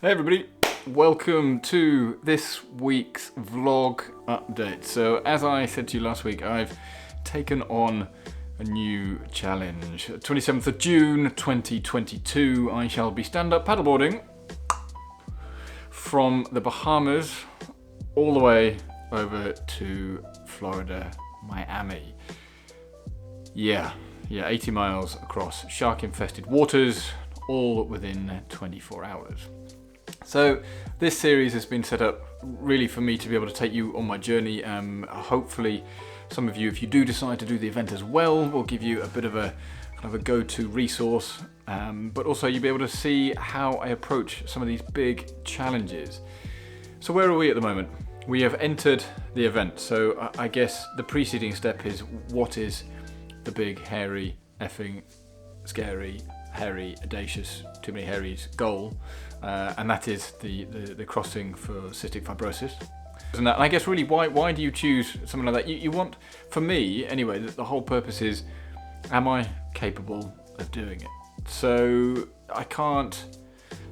Hey everybody, welcome to this week's vlog update. So as I said to you last week, I've taken on a new challenge. 27th of June 2022, I shall be stand-up paddleboarding from the Bahamas all the way over to Florida, Miami. Yeah, 80 miles across shark-infested waters, all within 24 hours. So this series has been set up really for me to be able to take you on my journey. Hopefully some of you, if you do decide to do the event as well, will give you a bit of a kind of a go-to resource, but also you'll be able to see how I approach some of these big challenges. So where are we at the moment? We have entered the event. So I guess the preceding step is, what is the big, hairy, effing, scary, hairy, audacious, too many hairies goal, and that is the crossing for cystic fibrosis. And I guess really, why do you choose something like that? You want, for me anyway, the whole purpose is, am I capable of doing it? So I can't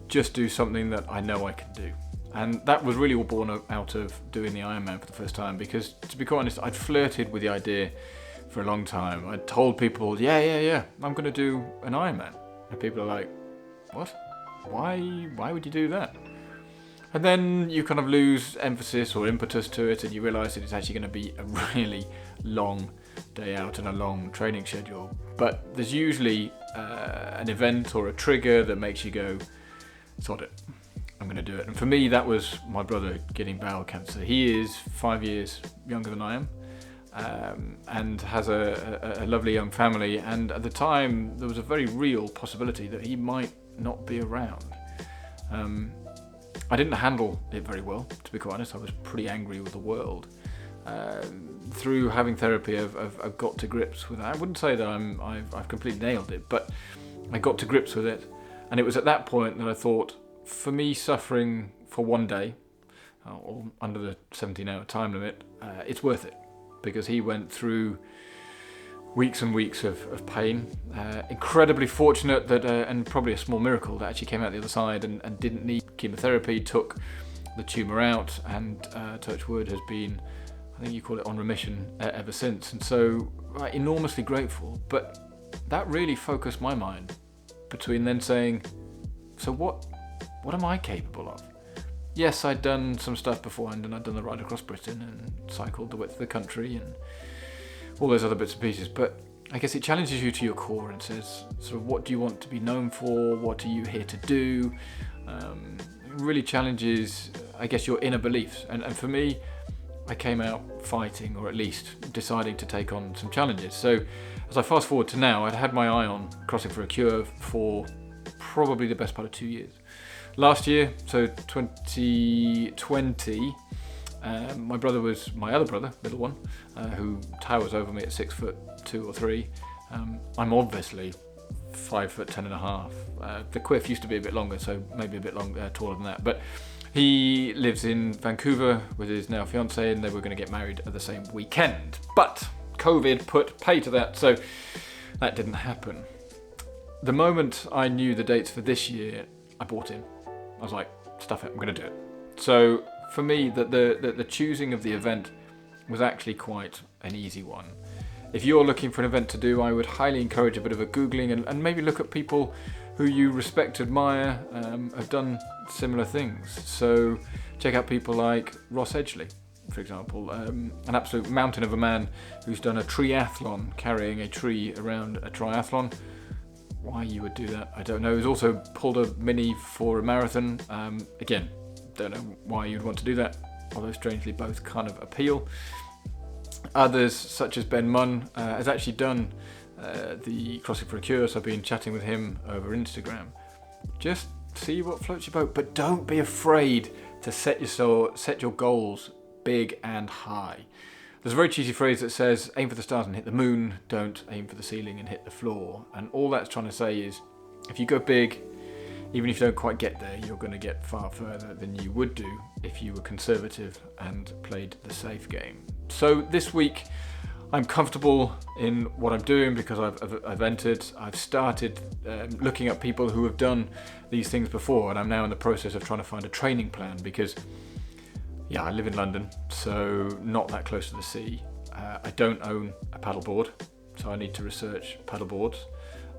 just do something that I know I can do. And that was really all born out of doing the Ironman for the first time, because to be quite honest, I'd flirted with the idea for a long time. I told people, yeah, I'm going to do an Ironman. And people are like, what? Why would you do that? And then you kind of lose emphasis or impetus to it, and you realise that it's actually going to be a really long day out and a long training schedule. But there's usually an event or a trigger that makes you go, sod it, I'm going to do it. And for me, that was my brother getting bowel cancer. He is 5 years younger than I am. And has a lovely young family, and at the time there was a very real possibility that he might not be around. I didn't handle it very well, to be quite honest. I was pretty angry with the world. Through having therapy, I've got to grips with it. I wouldn't say that I've completely nailed it, but I got to grips with it, and it was at that point that I thought, for me, suffering for one day or under the 17-hour time limit, it's worth it. Because he went through weeks and weeks of pain. Incredibly fortunate that, and probably a small miracle, that actually came out the other side and didn't need chemotherapy, took the tumour out, and touch wood, has been, I think you call it, on remission ever since. And so enormously grateful. But that really focused my mind between then saying, so what am I capable of? Yes, I'd done some stuff beforehand, and I'd done the ride across Britain and cycled the width of the country and all those other bits and pieces, but I guess it challenges you to your core and says, sort of, what do you want to be known for? What are you here to do? It really challenges, I guess, your inner beliefs. And for me, I came out fighting, or at least deciding to take on some challenges. So as I fast forward to now, I'd had my eye on crossing for a cure for probably the best part of 2 years. Last year, so 2020, my other brother, little one, who towers over me at 6'2" or 3. I'm obviously 5'10.5". The quiff used to be a bit longer, so maybe a bit taller than that. But he lives in Vancouver with his now fiancée, and they were going to get married at the same weekend. But COVID put pay to that, so that didn't happen. The moment I knew the dates for this year, I bought in. I was like, stuff it, I'm going to do it. So for me, the choosing of the event was actually quite an easy one. If you're looking for an event to do, I would highly encourage a bit of a Googling and maybe look at people who you respect, admire, have done similar things. So check out people like Ross Edgley, for example, an absolute mountain of a man who's done a triathlon, carrying a tree around a triathlon. Why you would do that, I don't know. He's also pulled a mini for a marathon. Again, don't know why you'd want to do that, although strangely both kind of appeal. Others, such as Ben Munn, has actually done the Crossing for a Cure, so I've been chatting with him over Instagram. Just see what floats your boat, but don't be afraid to set your goals big and high. There's a very cheesy phrase that says, aim for the stars and hit the moon, don't aim for the ceiling and hit the floor. And all that's trying to say is, if you go big, even if you don't quite get there, you're going to get far further than you would do if you were conservative and played the safe game. So this week, I'm comfortable in what I'm doing because I've entered. I've started looking at people who have done these things before, and I'm now in the process of trying to find a training plan because, yeah, I live in London, so not that close to the sea. I don't own a paddleboard, so I need to research paddleboards.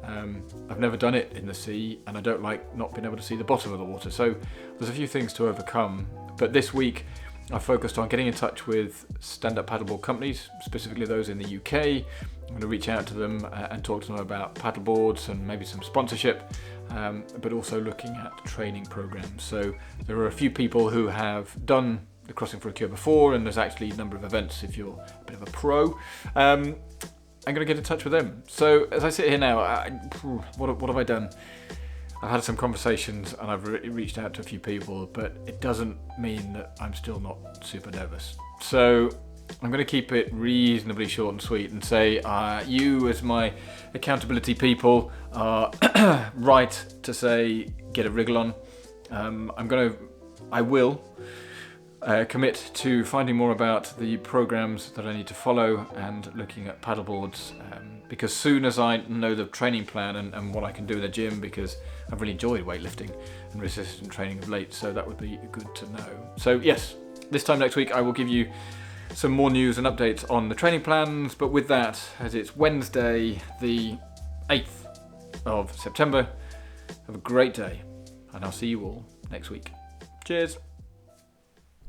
I've never done it in the sea, and I don't like not being able to see the bottom of the water. So there's a few things to overcome. But this week, I focused on getting in touch with stand-up paddleboard companies, specifically those in the UK. I'm going to reach out to them and talk to them about paddleboards and maybe some sponsorship, but also looking at training programs. So there are a few people who have done the Crossing for a Cure before, and there's actually a number of events if you're a bit of a pro. I'm going to get in touch with them. So as I sit here now, what have I done? I've had some conversations and I've reached out to a few people, but it doesn't mean that I'm still not super nervous. So I'm going to keep it reasonably short and sweet and say you as my accountability people are right to say get a wriggle on. I will commit to finding more about the programs that I need to follow and looking at paddleboards because soon as I know the training plan and what I can do in the gym, because I've really enjoyed weightlifting and resistance training of late, so that would be good to know. So yes, this time next week I will give you some more news and updates on the training plans, but with that, as it's Wednesday the 8th of September, have a great day and I'll see you all next week. Cheers.